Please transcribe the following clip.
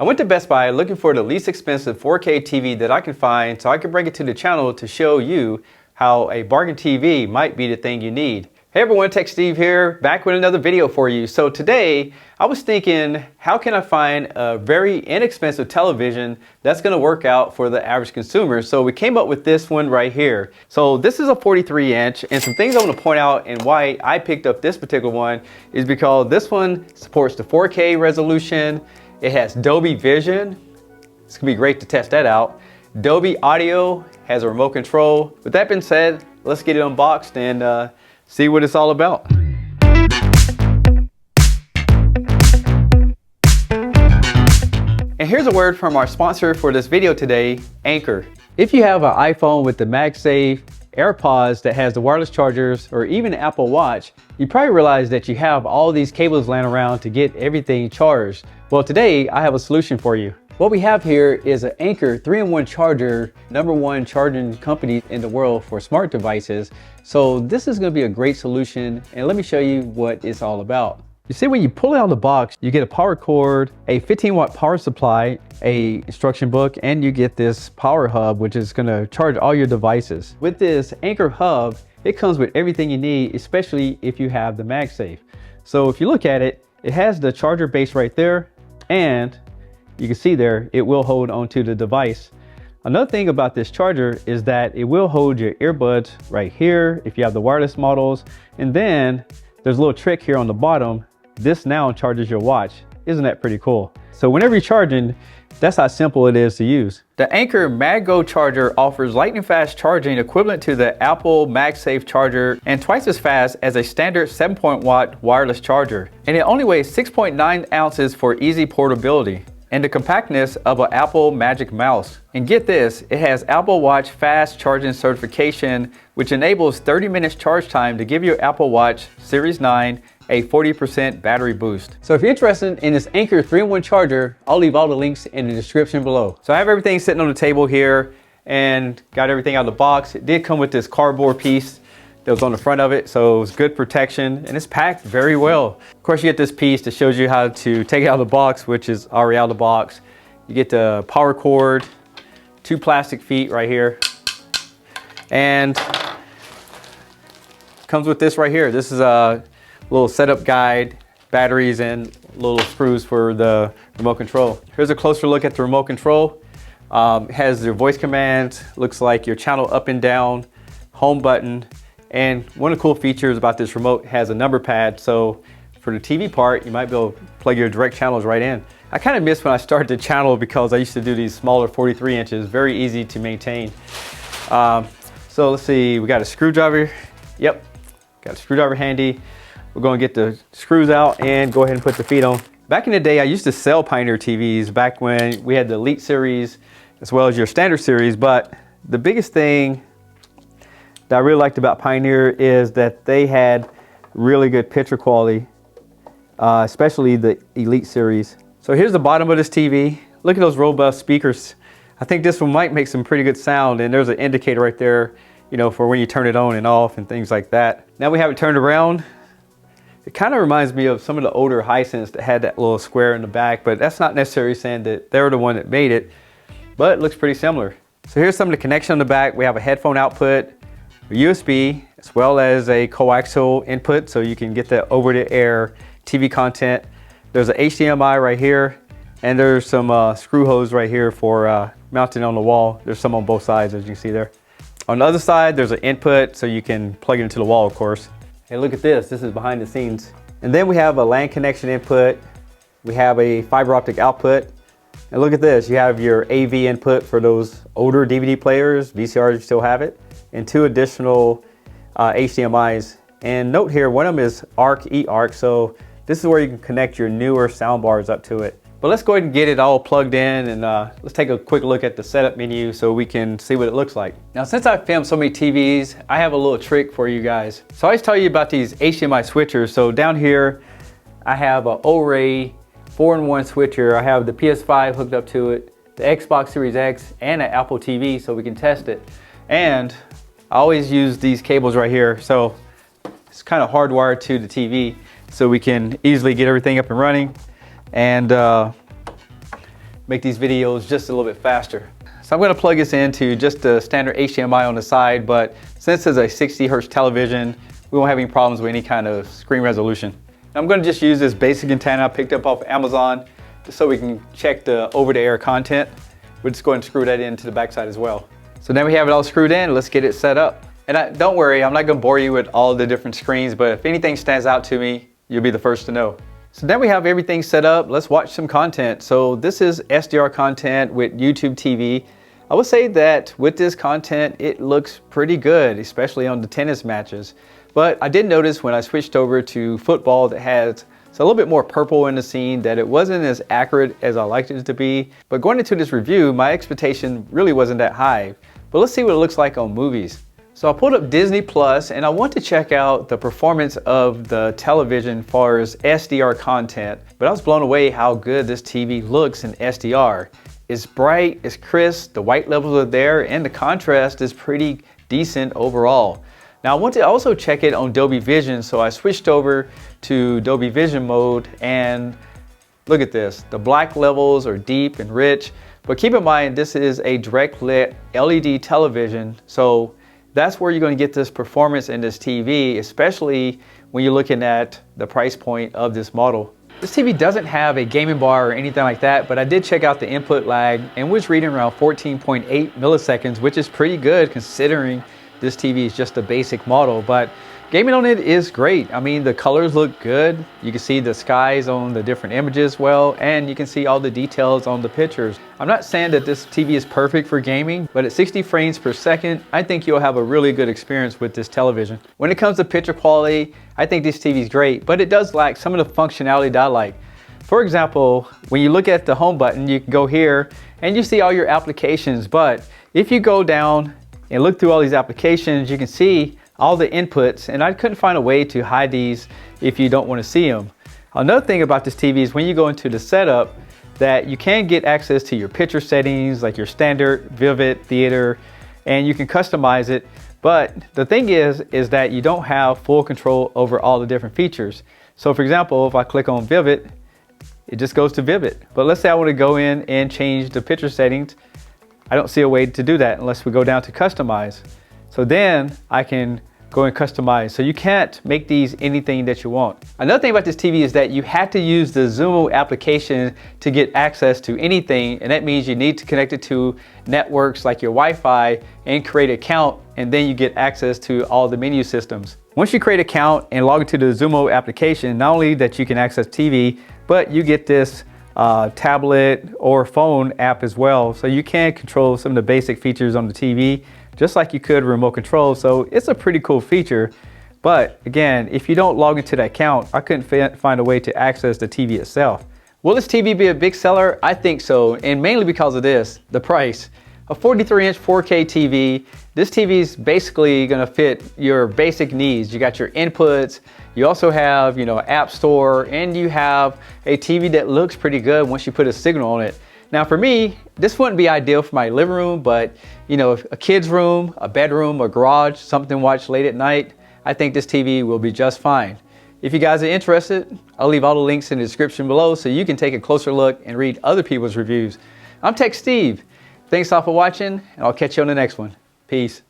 I went to Best Buy looking for the least expensive 4K TV that I can find so I can bring it to the channel to show you how a bargain TV might be the thing you need. Hey everyone, Tech Steve here, back with another video for you. So today, I was thinking, how can I find a very inexpensive television that's gonna work out for the average consumer? So we came up with this one right here. So this is a 43 inch, and some things I wanna point out and why I picked up this particular one is because this one supports the 4K resolution. It has Dolby Vision. It's gonna be great to test that out. Dolby Audio, has a remote control. With that being said, let's get it unboxed and see what it's all about. And here's a word from our sponsor for this video today, Anker. If you have an iPhone with the MagSafe, AirPods that has the wireless chargers, or even an Apple Watch, you probably realize that you have all these cables laying around to get everything charged. Well, today I have a solution for you. What we have here is an Anker 3-in-1 charger, #1 charging company in the world for smart devices. So this is going to be a great solution, and let me show you what it's all about. You see, when you pull it out of the box, you get a power cord, a 15-watt power supply, a instruction book, and you get this power hub, which is going to charge all your devices. With this Anker hub, it comes with everything you need, especially if you have the MagSafe. So if you look at it, it has the charger base right there, and you can see there, it will hold onto the device. Another thing about this charger is that it will hold your earbuds right here if you have the wireless models. And then there's a little trick here on the bottom. This now charges your watch. Isn't that pretty cool? So whenever you're charging, that's how simple it is to use. The Anker MagGo charger offers lightning fast charging equivalent to the Apple MagSafe charger and twice as fast as a standard 7-watt wireless charger. And it only weighs 6.9 ounces for easy portability and the compactness of an Apple Magic Mouse. And get this, it has Apple Watch fast charging certification, which enables 30 minutes charge time to give your Apple Watch Series 9 a 40% battery boost. So if you're interested in this Anker 3-in-1 charger, I'll leave all the links in the description below. So I have everything sitting on the table here and got everything out of the box. It did come with this cardboard piece that was on the front of it, so it was good protection, and it's packed very well. Of course, you get this piece that shows you how to take it out of the box, which is already out of the box. You get the power cord, 2 plastic feet right here, and comes with this right here. This is a little setup guide, batteries, and little screws for the remote control. Here's a closer look at the remote control. It has your voice commands, looks like your channel up and down, home button. And one of the cool features about this remote has a number pad, so for the TV part, you might be able to plug your direct channels right in. I kind of miss when I started the channel because I used to do these smaller 43 inches, very easy to maintain. So let's see, we got a screwdriver. Yep, got a screwdriver handy. We're going to get the screws out and go ahead and put the feet on. Back in the day, I used to sell Pioneer TVs back when we had the Elite series as well as your standard series, but the biggest thing that I really liked about Pioneer is that they had really good picture quality, especially the Elite series. So here's the bottom of this TV. Look at those robust speakers. I think this one might make some pretty good sound, and there's an indicator right there, you know, for when you turn it on and off and things like that. Now we have it turned around. It kind of reminds me of some of the older Hisense that had that little square in the back, but that's not necessarily saying that they're the one that made it, but it looks pretty similar. So here's some of the connection on the back. We have a headphone output, USB, as well as a coaxial input, so you can get the over-the-air TV content. There's an HDMI right here, and there's some screw hose right here for mounting on the wall. There's some on both sides, as you can see there. On the other side, there's an input, so you can plug it into the wall, of course. And look at this, this is behind the scenes. And then we have a LAN connection input. We have a fiber optic output. And look at this, you have your AV input for those older DVD players, VCRs, you still have it. And 2 additional HDMIs. And note here, one of them is ARC, eARC, so this is where you can connect your newer sound bars up to it. But let's go ahead and get it all plugged in, and let's take a quick look at the setup menu so we can see what it looks like. Now, since I've filmed so many TVs, I have a little trick for you guys. So I always tell you about these HDMI switchers. So down here, I have an O-Ray 4-in-1 switcher. I have the PS5 hooked up to it, the Xbox Series X, and an Apple TV so we can test it. And I always use these cables right here. So it's kind of hardwired to the TV so we can easily get everything up and running. And make these videos just a little bit faster. So I'm going to plug this into just the standard HDMI on the side, but since it's a 60 Hz television, we won't have any problems with any kind of screen resolution. I'm going to just use this basic antenna I picked up off Amazon just so we can check the over-the-air content. We'll just go ahead and screw that into the backside as well. So now we have it all screwed in, let's get it set up. And don't worry, I'm not going to bore you with all the different screens, but if anything stands out to me, you'll be the first to know. So now we have everything set up, let's watch some content. So this is SDR content with YouTube TV. I would say that with this content, it looks pretty good, especially on the tennis matches. But I did notice when I switched over to football that has a little bit more purple in the scene, that it wasn't as accurate as I liked it to be. But going into this review, my expectation really wasn't that high. But let's see what it looks like on movies. So I pulled up Disney Plus and I want to check out the performance of the television as far as SDR content. But I was blown away how good this TV looks in SDR. It's bright, it's crisp, the white levels are there, and the contrast is pretty decent overall. Now I want to also check it on Dolby Vision, so I switched over to Dolby Vision mode, and look at this. The black levels are deep and rich, but keep in mind this is a direct lit LED television, so that's where you're going to get this performance in this TV, especially when you're looking at the price point of this model. This TV doesn't have a gaming bar or anything like that, but I did check out the input lag and was reading around 14.8 milliseconds, which is pretty good considering this TV is just a basic model. But gaming on it is great. I mean, the colors look good. You can see the skies on the different images well, and you can see all the details on the pictures. I'm not saying that this TV is perfect for gaming, but at 60 frames per second, I think you'll have a really good experience with this television. When it comes to picture quality, I think this TV is great, but it does lack some of the functionality that I like. For example, when you look at the home button, you can go here and you see all your applications, but if you go down and look through all these applications, you can see all the inputs, and I couldn't find a way to hide these if you don't want to see them. Another thing about this TV is when you go into the setup, that you can get access to your picture settings, like your standard, vivid, theater, and you can customize it. But the thing is that you don't have full control over all the different features. So for example, if I click on vivid, it just goes to vivid. But let's say I want to go in and change the picture settings. I don't see a way to do that unless we go down to customize. So then I can go and customize. So you can't make these anything that you want. Another thing about this TV is that you have to use the XUMO application to get access to anything, and that means you need to connect it to networks like your Wi-Fi and create an account, and then you get access to all the menu systems. Once you create an account and log into the XUMO application, not only that you can access TV, but you get this tablet or phone app as well. So you can control some of the basic features on the TV, just like you could remote control. So it's a pretty cool feature. But again, if you don't log into that account, I couldn't find a way to access the TV itself. Will this TV be a big seller? I think so, and mainly because of this, the price. A 43-inch 4K TV, this TV is basically gonna fit your basic needs. You got your inputs, you also have, App Store, and you have a TV that looks pretty good once you put a signal on it. Now for me, this wouldn't be ideal for my living room, but a kid's room, a bedroom, a garage, something to watch late at night, I think this TV will be just fine. If you guys are interested, I'll leave all the links in the description below so you can take a closer look and read other people's reviews. I'm Tech Steve. Thanks all for watching, and I'll catch you on the next one. Peace.